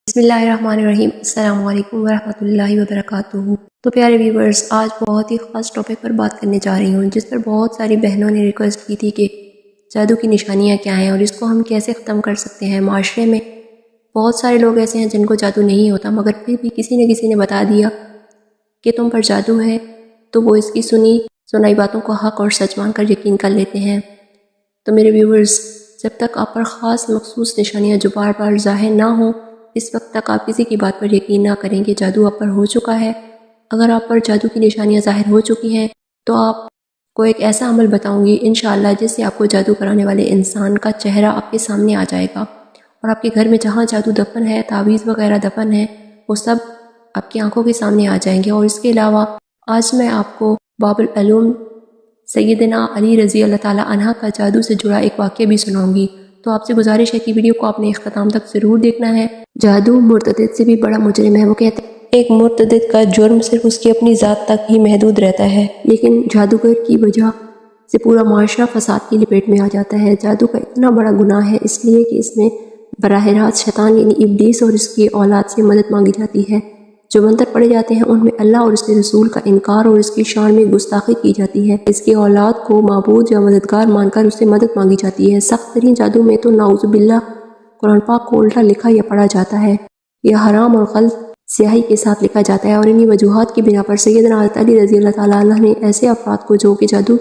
بسم اللہ الرحمن الرحیم۔ السلام علیکم ورحمۃ اللہ وبرکاتہ۔ تو پیارے ویورز، آج بہت ہی خاص ٹاپک پر بات کرنے جا رہی ہوں، جس پر بہت ساری بہنوں نے ریکویسٹ کی تھی کہ جادو کی نشانیاں کیا ہیں اور اس کو ہم کیسے ختم کر سکتے ہیں۔ معاشرے میں بہت سارے لوگ ایسے ہیں جن کو جادو نہیں ہوتا، مگر پھر بھی کسی نہ کسی نے بتا دیا کہ تم پر جادو ہے، تو وہ اس کی سنائی باتوں کو حق اور سچ مان کر یقین کر لیتے ہیں۔ تو میرے ویورز، جب تک آپ پر خاص مخصوص نشانیاں جو بار بار ظاہر نہ ہوں، اس وقت تک آپ کسی کی بات پر یقین نہ کریں کہ جادو آپ پر ہو چکا ہے۔ اگر آپ پر جادو کی نشانیاں ظاہر ہو چکی ہیں تو آپ کو ایک ایسا عمل بتاؤں گی انشاءاللہ، جس سے آپ کو جادو کرانے والے انسان کا چہرہ آپ کے سامنے آ جائے گا، اور آپ کے گھر میں جہاں جادو دفن ہے، تعویذ وغیرہ دفن ہے، وہ سب آپ کی آنکھوں کے سامنے آ جائیں گے۔ اور اس کے علاوہ آج میں آپ کو باب العلوم سیدنا علی رضی اللہ تعالیٰ عنہ کا جادو سے جڑا ایک واقعہ بھی سناؤں گی۔ تو آپ سے گزارش ہے کہ ویڈیو کو آپ نے اختتام تک ضرور دیکھنا ہے۔ جادو مرتد سے بھی بڑا مجرم ہے۔ وہ کہتے ہیں ایک مرتد کا جرم صرف اس کی اپنی ذات تک ہی محدود رہتا ہے، لیکن جادوگر کی وجہ سے پورا معاشرہ فساد کی لپیٹ میں آ جاتا ہے۔ جادو کا اتنا بڑا گناہ ہے اس لیے کہ اس میں براہ راست شیطان یعنی ابلیس اور اس کی اولاد سے مدد مانگی جاتی ہے۔ جو منتر پڑے جاتے ہیں ان میں اللہ اور اس کے رسول کا انکار اور اس کی شان میں گستاخی کی جاتی ہے۔ اس کی اولاد کو معبود یا مددگار مان کر اس سے مدد مانگی جاتی ہے۔ سخت ترین جادو میں تو نعوذ باللہ قرآن پاک کو الٹا لکھا یا پڑھا جاتا ہے، یا حرام اور غلط سیاہی کے ساتھ لکھا جاتا ہے۔ اور انہی وجوہات کی بنا پر سیدنا حضرت علی رضی اللہ تعالیٰ عنہ نے ایسے افراد کو جو کہ جادو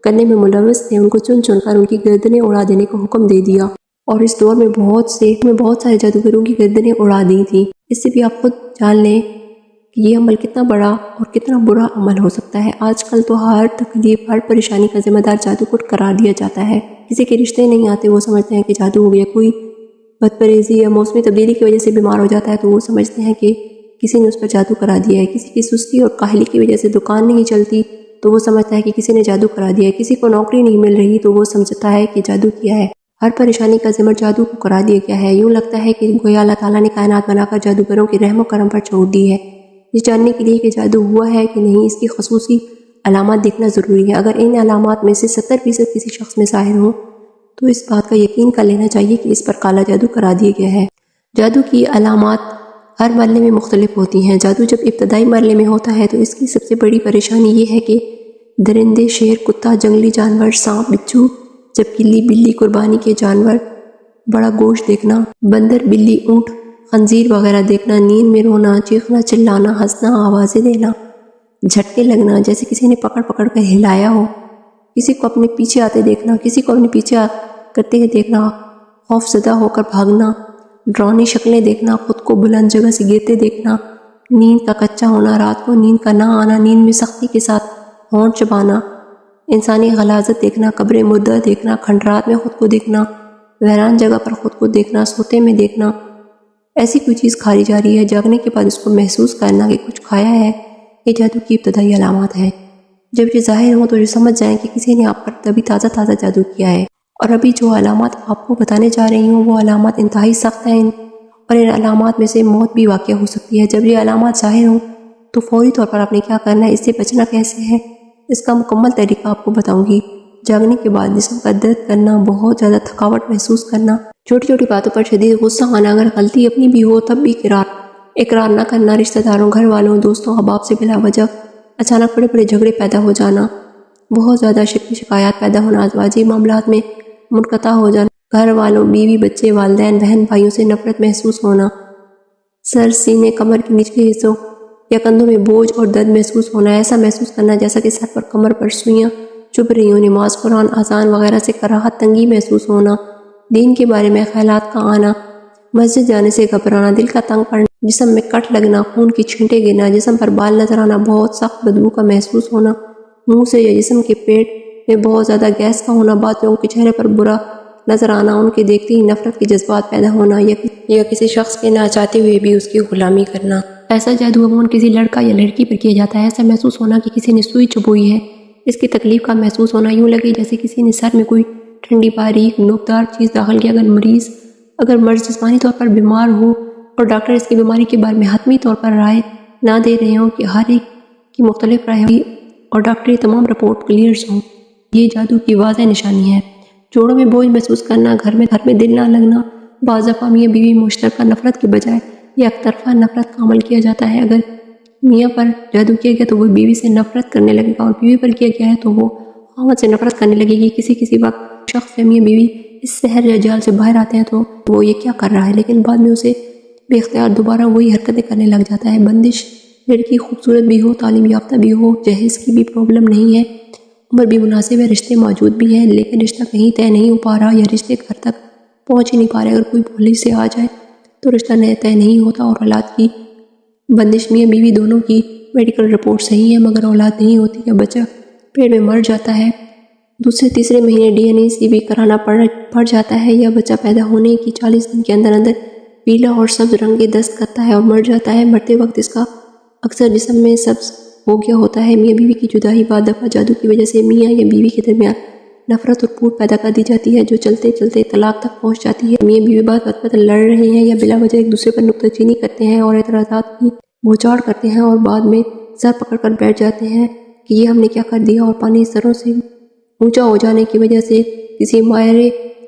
کرنے میں ملوث تھے، ان کو چن چن کر ان کی گردنیں اڑا دینے کا حکم دے دیا۔ اور اس دور میں بہت سارے جادوگروں کی گردنیں اڑا دی تھیں۔ اس سے بھی آپ خود جان لیں کہ یہ عمل کتنا بڑا اور کتنا برا عمل ہو سکتا ہے۔ آج کل تو ہر تکلیف، ہر پریشانی کا ذمہ دار جادو کو قرار دیا جاتا ہے۔ کسی کے رشتے نہیں آتے، وہ سمجھتے ہیں کہ جادو ہو گیا۔ کوئی بد پریزی یا موسمی تبدیلی کی وجہ سے بیمار ہو جاتا ہے تو وہ سمجھتے ہیں کہ کسی نے اس پر جادو کرا دیا ہے۔ کسی کی سستی اور کاہلی کی وجہ سے دکان نہیں چلتی تو وہ سمجھتا ہے کہ کسی نے جادو کرا دیا ہے۔ کسی کو نوکری نہیں مل رہی تو وہ سمجھتا ہے کہ جادو کیا ہے۔ ہر پریشانی کا ذمہ جادو کو کرا دیا گیا ہے۔ یوں لگتا ہے کہ گویا اللہ تعالیٰ نے کائنات بنا کر جادوگروں کے رحم و کرم پر چھوڑ دی ہے، یہ جاننے کے لیے کہ جادو ہوا ہے کہ نہیں اس کی خصوصی علامات دیکھنا ضروری ہے۔ اگر ان علامات میں سے 70% کسی شخص میں ظاہر ہوں تو اس بات کا یقین کر لینا چاہیے کہ اس پر کالا جادو کرا دیا گیا ہے۔ جادو کی علامات ہر مرحلے میں مختلف ہوتی ہیں۔ جادو جب ابتدائی مرحلے میں ہوتا ہے تو اس کی سب سے بڑی پریشانی یہ ہے کہ درندے، شیر، کتا، جنگلی جانور، سانپ، بچھو، چپکلی، بلی، قربانی کے جانور، بڑا گوشت دیکھنا، بندر، بلی، اونٹ، خنزیر وغیرہ دیکھنا، نیند میں رونا، چیخنا، چلانا، ہنسنا، آوازیں دینا، جھٹکے لگنا جیسے کسی نے پکڑ پکڑ کر ہلایا ہو، کسی کو اپنے پیچھے آتے دیکھنا، کسی کو اپنے پیچھے کرتے ہوئے دیکھنا، خوف زدہ ہو کر بھاگنا، ڈرانی شکلیں دیکھنا، خود کو بلند جگہ سے گرتے دیکھنا، نیند کا کچا ہونا، رات کو نیند کا نہ آنا، نیند میں سختی کے ساتھ ہونٹ چبانا، انسانی غلاظت دیکھنا، قبر مردہ دیکھنا، کھنڈرات میں خود کو دیکھنا، ویران جگہ پر خود کو دیکھنا، سوتے میں دیکھنا، ایسی کوئی چیز کھائی جا رہی ہے، جاگنے کے بعد اس کو محسوس کرنا کہ کچھ کھایا ہے، یہ جادو کی ابتدائی علامات ہیں۔ جب یہ ظاہر ہوں تو یہ سمجھ جائیں کہ کسی نے آپ پر ابھی تازہ جادو کیا ہے۔ اور ابھی جو علامات آپ کو بتانے جا رہی ہوں وہ علامات انتہائی سخت ہیں، اور ان علامات میں سے موت بھی واقع ہو سکتی ہے۔ جب یہ علامات ظاہر ہوں تو فوری طور پر آپ نے کیا کرنا ہے، اس سے بچنا کیسے ہے، اس کا مکمل طریقہ آپ کو بتاؤں گی۔ جاگنے کے بعد جسم کا درد کرنا، بہت زیادہ تھکاوٹ محسوس کرنا، چھوٹی چھوٹی باتوں پر شدید غصہ آنا، اگر غلطی اپنی بھی ہو تب بھی اقرار نہ کرنا، رشتہ داروں، گھر والوں، دوستوں، احباب سے بلا وجہ اچانک بڑے بڑے جھگڑے پیدا ہو جانا، بہت زیادہ شکایات پیدا ہونا، ازواجی معاملات میں منقطع ہو جانا، گھر والوں، بیوی، بچے، والدین، بہن بھائیوں سے نفرت محسوس ہونا، سر، سینے، کمر کے نچلے حصوں یا کندھوں میں بوجھ اور درد محسوس ہونا، ایسا محسوس کرنا جیسا کہ سر پر، کمر پر سوئیاں چبھ رہی ہوں، نماز، قرآن، اذان وغیرہ سے کراہت، تنگی محسوس ہونا، دین کے بارے میں خیالات کا آنا، مسجد جانے سے گھبرانا، دل کا تنگ پڑنا، جسم میں کٹ لگنا، خون کی چھینٹیں گرنا، جسم پر بال نظر آنا، بہت سخت بدبو کا محسوس ہونا، منہ سے یا جسم کے پیٹ میں بہت زیادہ گیس کا ہونا، بعض لوگوں کے چہرے پر برا نظر آنا، ان کے دیکھتے ہی نفرت کے جذبات پیدا ہونا، یا کسی شخص کے نہ چاہتے ہوئے بھی اس کی غلامی کرنا۔ ایسا جادو عموماً کسی لڑکا یا لڑکی پر کیا جاتا ہے۔ ایسا محسوس ہونا کہ کسی نے سوئی چبوئی ہے، اس کی تکلیف کا محسوس ہونا، یوں لگے جیسے کسی نے سر میں کوئی ٹھنڈی باریک نوکدار چیز داخل کیا۔ اگر مرض جسمانی طور پر بیمار ہو اور ڈاکٹر اس کی بیماری کے بارے میں حتمی طور پر رائے نہ دے رہے ہوں کہ ہر ایک کی مختلف رائے ہوگی اور ڈاکٹری تمام رپورٹ کلیئرز ہوں، یہ جادو کی واضح نشانی ہے۔ جوڑوں میں بوجھ محسوس کرنا، گھر میں دل نہ لگنا، بعض دفعہ میاں بیوی مشترکہ نفرت کے بجائے یا ایک طرفہ نفرت کا عمل کیا جاتا ہے۔ اگر میاں پر جادو کیا گیا تو وہ بیوی سے نفرت کرنے لگے گا، اور بیوی پر کیا گیا ہے تو وہ خاوند سے نفرت کرنے لگے گی۔ کسی وقت شخص یا میاں بیوی اس سحر یا جال سے باہر آتے ہیں تو وہ یہ کیا کر رہا ہے، لیکن بعد میں اسے بے اختیار دوبارہ وہی حرکتیں کرنے لگ جاتا ہے۔ بندش: لڑکی خوبصورت بھی ہو، تعلیم یافتہ بھی ہو، جہیز کی بھی پرابلم نہیں ہے، عمر بھی مناسب ہے، رشتے موجود بھی ہیں، لیکن رشتہ کہیں طے نہیں ہو پا رہا یا رشتے گھر تک پہنچ ہی نہیں پا رہے۔ اگر کوئی پولیس سے آ جائے تو رشتہ طے نہیں ہوتا، اور اولاد کی بندش: میاں بیوی دونوں کی میڈیکل رپورٹ صحیح ہے مگر اولاد نہیں ہوتی یا بچہ پیٹ میں مر جاتا ہے، دوسرے تیسرے مہینے DNA کرانا پڑ جاتا ہے، یا بچہ پیدا ہونے کی 40 دن کے اندر پیلا اور سبز رنگ کے دست کرتا ہے اور مر جاتا ہے۔ مرتے وقت اس کا اکثر جسم میں سبز ہو گیا ہوتا ہے۔ میاں بیوی کی جدائی بعد دفعہ جادو کی وجہ سے میاں یا بیوی کے درمیان نفرت اور پھوٹ پیدا کر دی جاتی ہے، جو چلتے چلتے طلاق تک پہنچ جاتی ہے۔ میاں بیوی بعد وقت لڑ رہے ہیں یا بلا وجہ ایک دوسرے پر نکتہ چینی کرتے ہیں اور اعتراضات کی بوچھاڑ کرتے ہیں، اور بعد میں سر پکڑ کر بیٹھ جاتے ہیں کہ یہ ہم نے کیا کر دیا، اور پانی سروں سے اونچا ہو جانے کی وجہ سے کسی ماہر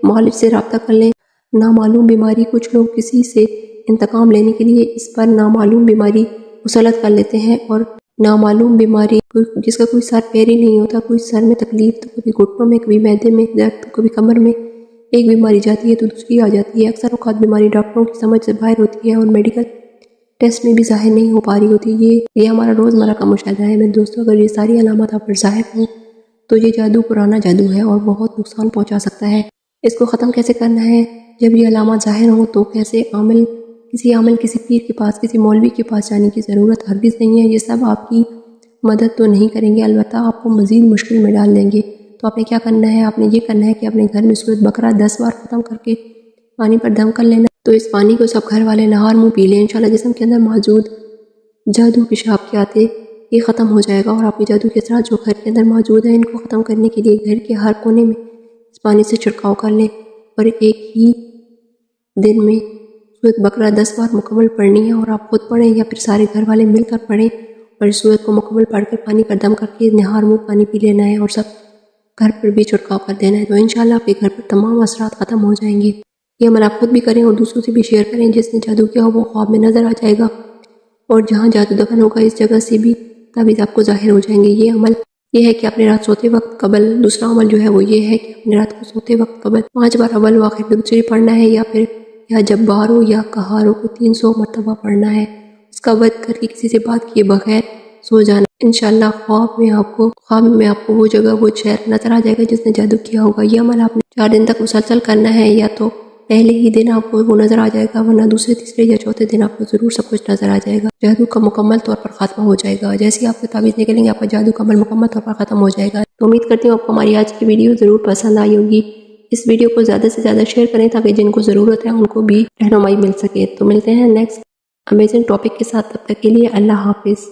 معالج سے رابطہ کر لیں۔ نامعلوم بیماری: کچھ لوگ کسی سے انتقام لینے کے لیے اس پر نامعلوم بیماری مسلط کر لیتے ہیں، اور نامعلوم بیماری جس کا کوئی سر پیر ہی نہیں ہوتا، کوئی سر میں تکلیف تو کبھی گھٹنوں میں، کبھی معدے میں درد تو کبھی کمر میں، ایک بیماری جاتی ہے تو دوسری آ جاتی ہے۔ اکثر اوقات بیماری ڈاکٹروں کی سمجھ سے باہر ہوتی ہے اور میڈیکل ٹیسٹ میں بھی ظاہر نہیں ہو پا رہی ہوتی۔ یہ ہمارا روزمرہ کا مشاہدہ ہے میرے دوستوں۔ اگر یہ ساری علامات آپ پر ظاہر ہوں تو یہ جادو پرانا جادو ہے اور بہت نقصان پہنچا سکتا ہے۔ اس کو ختم کیسے کرنا ہے؟ جب یہ علامات ظاہر ہوں تو کسی عامل، کسی پیر کے پاس، کسی مولوی کے پاس جانے کی ضرورت ہرگز نہیں ہے۔ یہ سب آپ کی مدد تو نہیں کریں گے، البتہ آپ کو مزید مشکل میں ڈال دیں گے۔ تو آپ نے کیا کرنا ہے؟ آپ نے یہ کرنا ہے کہ اپنے گھر میں سورۃ بقرہ 10 بار ختم کر کے پانی پر دم کر لینا۔ تو اس پانی کو سب گھر والے نہار منہ پی لیں، انشاءاللہ جسم کے اندر موجود جادو کے شاپکیات یہ ختم ہو جائے گا، اور آپ کے جادو کے اثرات جو گھر کے اندر موجود ہیں ان کو ختم کرنے کے لیے گھر کے ہر کونے میں اس پانی سے چھڑکاؤ کر لیں، اور ایک ہی دن میں سورۃ بقرہ 10 بار مکمل پڑھنی ہے، اور آپ خود پڑھیں یا پھر سارے گھر والے مل کر پڑھیں، اور اس سورت کو مکمل پڑھ کر پانی پر دم کر کے نہار منہ پانی پی لینا ہے، اور سب گھر پر بھی چھڑکاؤ کر دینا ہے۔ تو انشاءاللہ آپ کے گھر پر تمام اثرات ختم ہو جائیں گے۔ یہ عمل آپ خود بھی کریں اور دوسروں سے بھی شیئر کریں۔ جس نے جادو کیا ہو وہ خواب میں نظر آ جائے گا، اور جہاں جادو دفن ہوگا اس جگہ سے بھی تعویذ آپ کو ظاہر ہو جائیں گے۔ یہ عمل یہ ہے کہ اپنے رات سوتے وقت قبل، دوسرا عمل جو ہے وہ یہ ہے کہ اپنے رات کو سوتے وقت قبل 5 بار اول و آخر درود شریف پڑھنا ہے، یا پھر یا جبارو یا قہارو کو 300 مرتبہ پڑھنا ہے۔ اس کا ود کر کے کسی سے بات کیے بغیر سو جانا۔ انشاءاللہ خواب میں آپ کو وہ جگہ، وہ شہر نظر آ جائے گا جس نے جادو کیا ہوگا۔ یہ عمل آپ نے 4 دن تک مسلسل کرنا ہے، یا تو پہلے ہی دن آپ کو وہ نظر آ جائے گا، ورنہ دوسرے تیسرے یا چوتھے دن آپ کو ضرور سب کچھ نظر آ جائے گا۔ جادو کا مکمل طور پر خاتمہ ہو جائے گا۔ جیسے آپ کے تعویذ نکلیں گے آپ کا جادو کا عمل مکمل طور پر ختم ہو جائے گا۔ تو امید کرتی ہوں آپ کو ہماری آج کی ویڈیو ضرور پسند آئی ہوگی۔ اس ویڈیو کو زیادہ سے زیادہ شیئر کریں تاکہ جن کو ضرورت ہے ان کو بھی رہنمائی مل سکے۔ تو ملتے ہیں نیکسٹ امیزنگ ٹاپک کے ساتھ، تب تک کے لیے اللہ حافظ۔